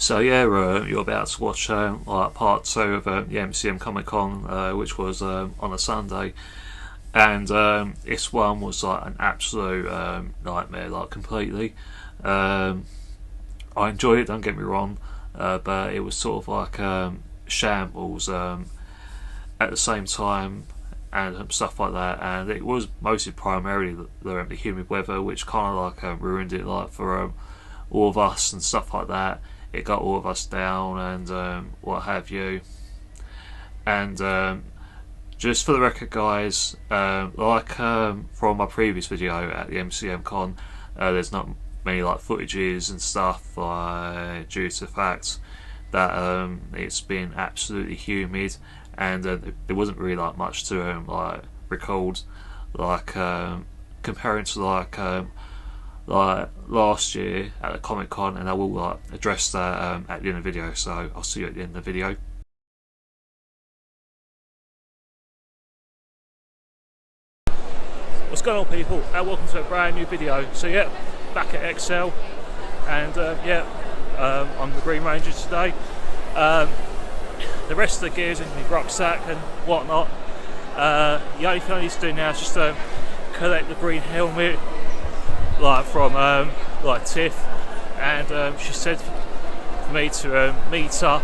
So yeah, you're about to watch like part 2 of the MCM Comic Con, which was on a Sunday, and this one was like an absolute nightmare, like completely. I enjoyed it, don't get me wrong, but it was sort of like shambles at the same time, and stuff like that. And it was mostly primarily the humid weather, which kind of like ruined it, like for all of us and stuff like that. It got all of us down and what have you. And just for the record, guys, like from my previous video at the MCM Con, there's not many like footages and stuff due to the fact that it's been absolutely humid, and there wasn't really like much to like record, like comparing to like last year at the Comic Con, and I will like address that at the end of the video, so I'll see you at the end of the video. What's going on, people, and welcome to a brand new video. So yeah, back at XL, and I'm the Green Ranger today. The rest of the gear's in my rucksack and whatnot. The only thing I need to do now is just collect the green helmet, like from like Tiff, and she said for me to meet up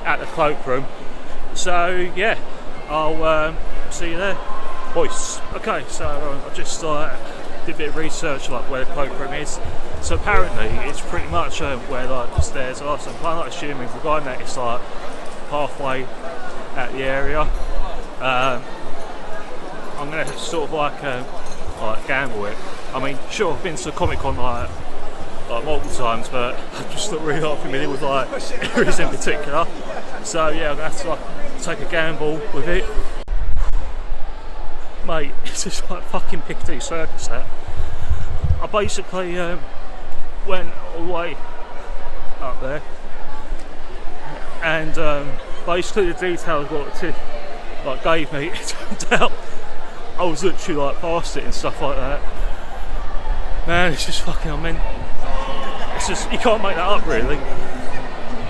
at the cloakroom. So yeah, I'll see you there, boys. Okay, so I just did a bit of research like where the cloakroom is. So apparently it's pretty much where like the stairs are. So I'm kind of like assuming, regarding that, it's like halfway at the area. I'm gonna sort of like gamble it. I mean, sure, I've been to Comic Con like multiple times, but I'm just not really familiar with like areas in particular. So yeah, I'm gonna have to like take a gamble with it. Mate, it's just like fucking Piccadilly Circus that. I basically went all the way up there, and basically the details what the Tiff like gave me, it turned out I was literally like past it and stuff like that. Man, it's just fucking, I mean, it's just, you can't make that up really.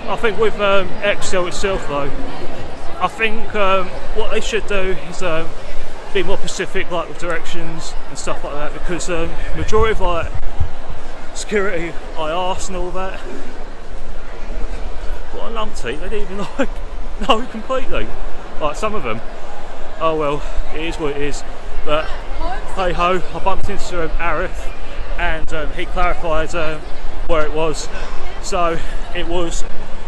I think with XL itself though, I think what they should do is be more specific like with directions and stuff like that, because majority of like security I asked and all that, what a numpty, they didn't even like know completely. Like some of them, oh well, it is what it is. But hey ho, I bumped into Arif, and he clarified where it was. So it was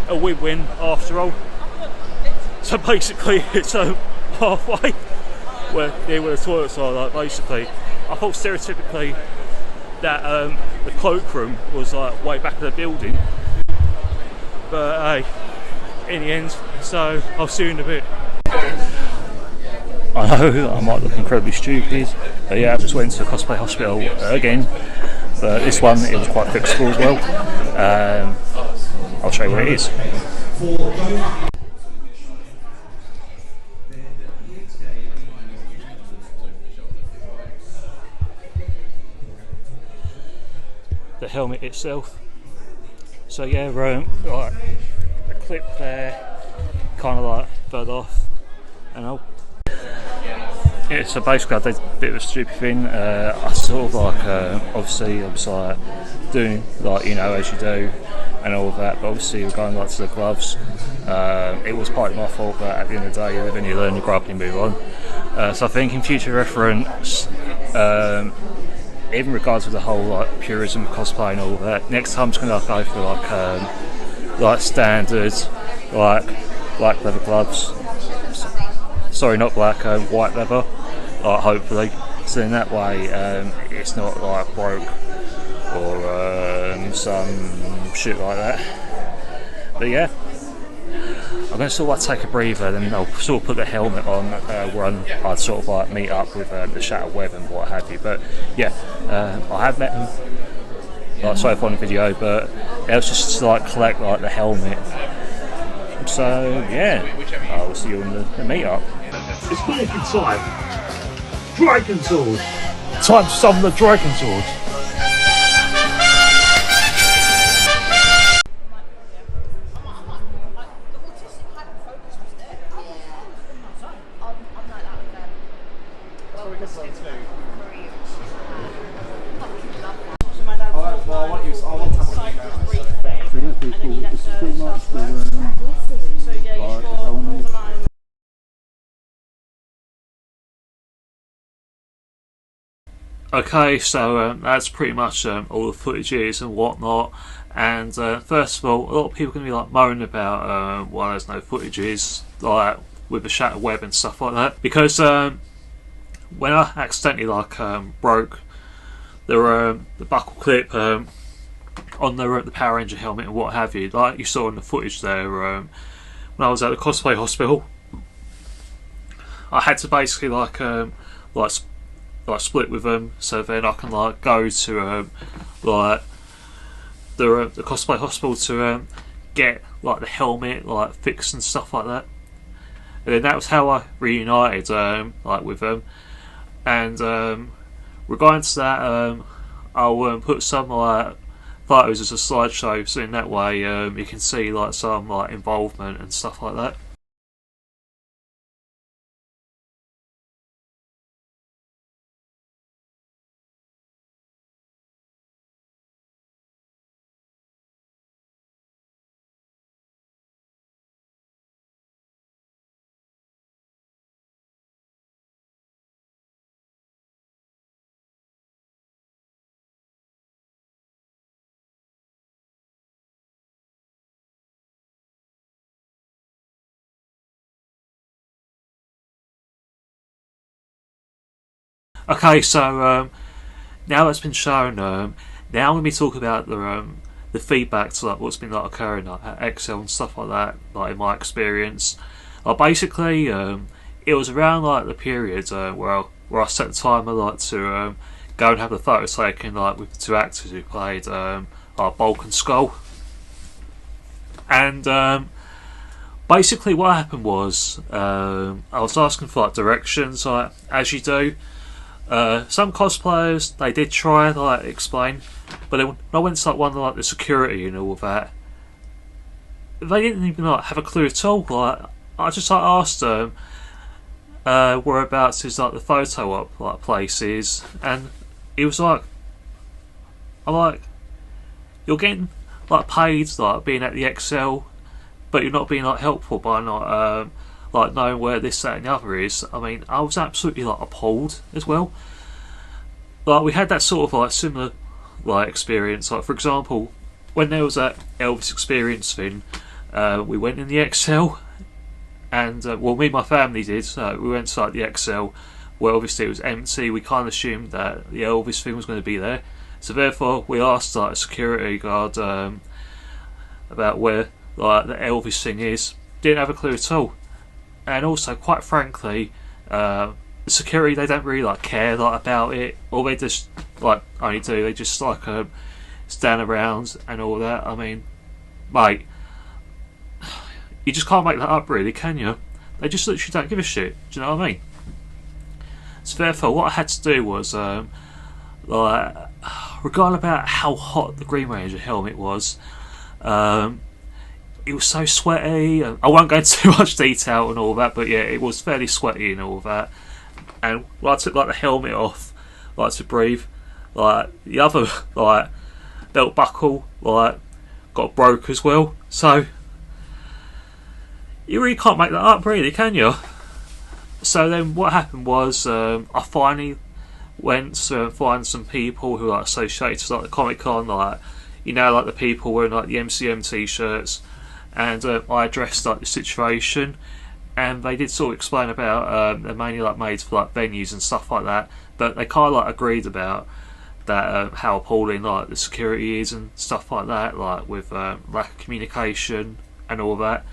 a win-win after all. So basically it's halfway where the toilets are, like basically. I thought stereotypically that the cloakroom was like way back of the building, but hey, in the end, so I'll see you in a bit. I know I might look incredibly stupid, but yeah, I just went to Cosplay Hospital again, but this one it was quite fixable as well. I'll show you where it is. The helmet itself. So yeah, like the clip there kind of like fell off and all. Yeah, so basically I did a bit of a stupid thing. I sort of like obviously I was like doing like, you know, as you do and all of that, but obviously we're going like to the gloves. It was partly my fault, but at the end of the day you live and you learn, you grow up and you move on. So I think in future reference, in regards to the whole like purism of cosplay and all that, next time I'm just gonna go for like standard like black leather gloves. Sorry, not black, white leather. Hopefully, so in that way it's not like broke or some shit like that. But yeah, I'm going to sort of like take a breather, then I'll sort of put the helmet on where I'd sort of like meet up with the Shadow Web and what have you. But yeah, I have met them like so far in the video, but it was just to like collect like the helmet. So yeah, I will see you in the meet up. It's Morphin time. Dragon Sword. Time to summon the Dragon Sword. Okay, so that's pretty much all the footage is and whatnot. And first of all, a lot of people are going to be like moaning about why there's no footages, like with the shattered web and stuff like that. Because when I accidentally like broke the buckle clip on the Power Ranger helmet and what have you, like you saw in the footage there, when I was at the cosplay hospital, I had to basically like split with them, so then I can like go to like the cosplay hospital to get like the helmet like fixed and stuff like that. And then that was how I reunited like with them. And regarding to that, I'll put some like photos as a slideshow, so in that way you can see like some like involvement and stuff like that. Okay, so now that's been shown, now I'm going to be talking about the feedback to like what's been like occurring like, at Excel and stuff like that, like in my experience. Basically, it was around like the period where I set the timer like to go and have the photo taken like with the two actors who played like Bulk and Skull. And basically what happened was I was asking for like directions, like as you do. Some cosplayers, they did try and like explain, but when I went to like one of like the security and all of that, they didn't even like have a clue at all. Like I just like asked them whereabouts is like the photo up like places, and it was like, I'm like, you're getting like paid like being at the Excel, but you're not being like helpful by not like knowing where this, that and the other is. I mean, I was absolutely like appalled as well. Like we had that sort of like similar like experience. Like for example, when there was that Elvis experience thing, we went in the Excel, and well, me and my family did. We went to like the Excel, where obviously it was empty. We kind of assumed that the Elvis thing was going to be there, so therefore we asked like a security guard about where like the Elvis thing is. Didn't have a clue at all. And also, quite frankly, the security, they don't really like care like about it. All they just like only do, they just like stand around and all that. I mean, mate, you just can't make that up, really, can you? They just literally don't give a shit. Do you know what I mean? So therefore, what I had to do was like, regarding about how hot the Green Ranger helmet was. It was so sweaty. I won't go into too much detail and all that, but yeah, it was fairly sweaty and all that. And when I took like the helmet off, like to breathe, like the other like belt buckle like got broke as well. So you really can't make that up, really, can you? So then what happened was I finally went to find some people who are like associated with like the Comic Con, like you know, like the people wearing like the MCM t-shirts. And I addressed like the situation, and they did sort of explain about they're mainly like made for like venues and stuff like that, but they kind of like agreed about that how appalling like the security is and stuff like that, like with lack of communication and all that.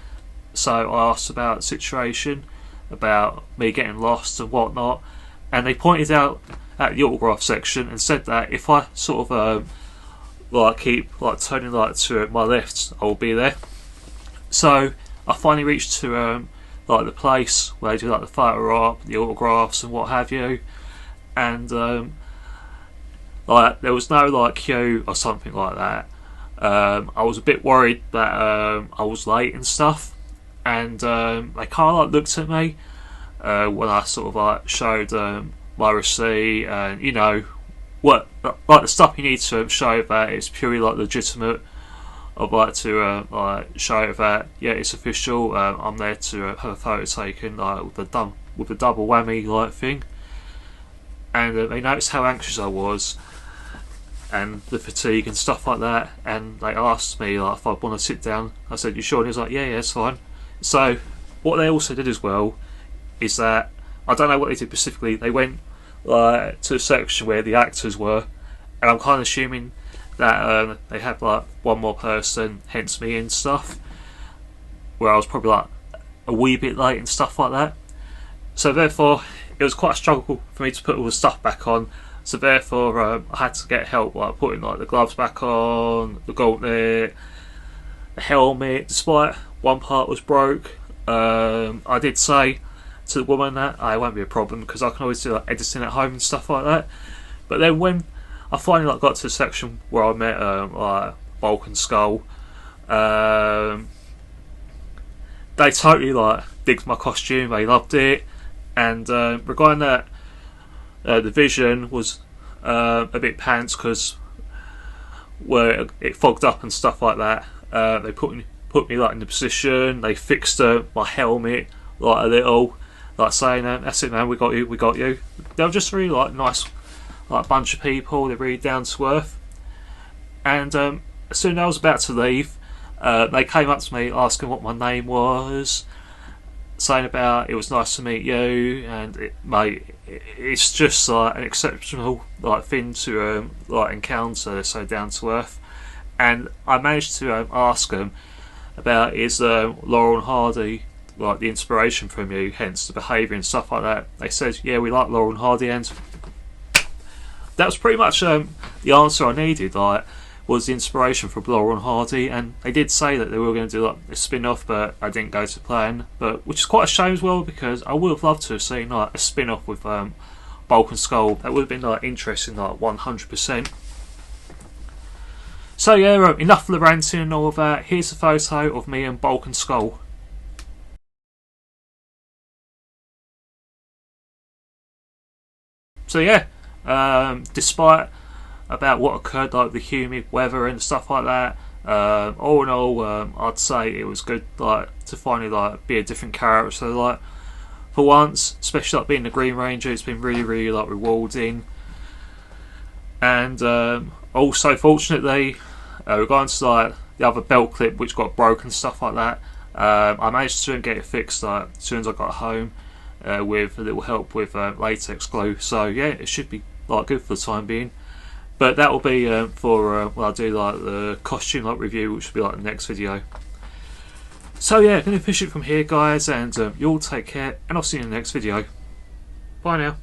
So I asked about the situation, about me getting lost and whatnot, and they pointed out at the autograph section and said that if I sort of like keep like turning like to my left, I'll be there. So I finally reached to like the place where they do like the photo op, the autographs and what have you, and like there was no like queue or something like that. I was a bit worried that I was late and stuff, and they kind of like looked at me when I sort of like showed my receipt and you know what like the stuff you need to show that it's purely like legitimate. I'd like to like show that yeah, it's official. I'm there to have a photo taken like with the double whammy like thing. and they noticed how anxious I was and the fatigue and stuff like that, and they asked me like if I'd want to sit down. I said, "You sure?" And he was like, "Yeah, it's fine." So what they also did as well is that, I don't know what they did specifically, they went like to a section where the actors were, and I'm kind of assuming that they had like one more person, hence me and stuff, where I was probably like a wee bit late and stuff like that. So therefore it was quite a struggle for me to put all the stuff back on. So therefore I had to get help, like putting like the gloves back on, the gauntlet, the helmet, despite one part was broke. I did say to the woman that it won't be a problem because I can always do like editing at home and stuff like that. But then when I finally like got to the section where I met like Bulk and Skull, they totally like digged my costume, they loved it, and regarding that, the vision was a bit pants because where it fogged up and stuff like that. They put me like in the position, they fixed my helmet like a little, like saying, "That's it, man, we got you, we got you." They were just really like nice, like bunch of people. They're really down to earth. And as soon as I was about to leave, they came up to me asking what my name was, saying about it was nice to meet you, and mate, it's just like an exceptional like thing to like encounter. They're so down to earth. And I managed to ask them about, is Laurel and Hardy like the inspiration from you, hence the behaviour and stuff like that. They said, yeah, we like Laurel and Hardy, and that was pretty much the answer I needed. Like, was the inspiration from Laurel and Hardy, and they did say that they were going to do like a spin-off, but I didn't go to plan. But which is quite a shame as well, because I would have loved to have seen like a spin-off with Bulk and Skull. That would have been like interesting, like 100%. So yeah, enough of the ranting and all of that. Here's a photo of me and Bulk and Skull. So yeah, despite about what occurred, like the humid weather and stuff like that, all in all, I'd say it was good, like to finally like be a different character. So like for once, especially like being the Green Ranger, it's been really, really like rewarding. And also, fortunately, regarding to like the other belt clip which got broken and stuff like that, I managed to get it fixed like as soon as I got home, with a little help with latex glue. So yeah, it should be like good for the time being. But that will be for when I do like the costume like review, which will be like the next video. So yeah, I'm going to finish it from here, guys, and you all take care, and I'll see you in the next video. Bye now.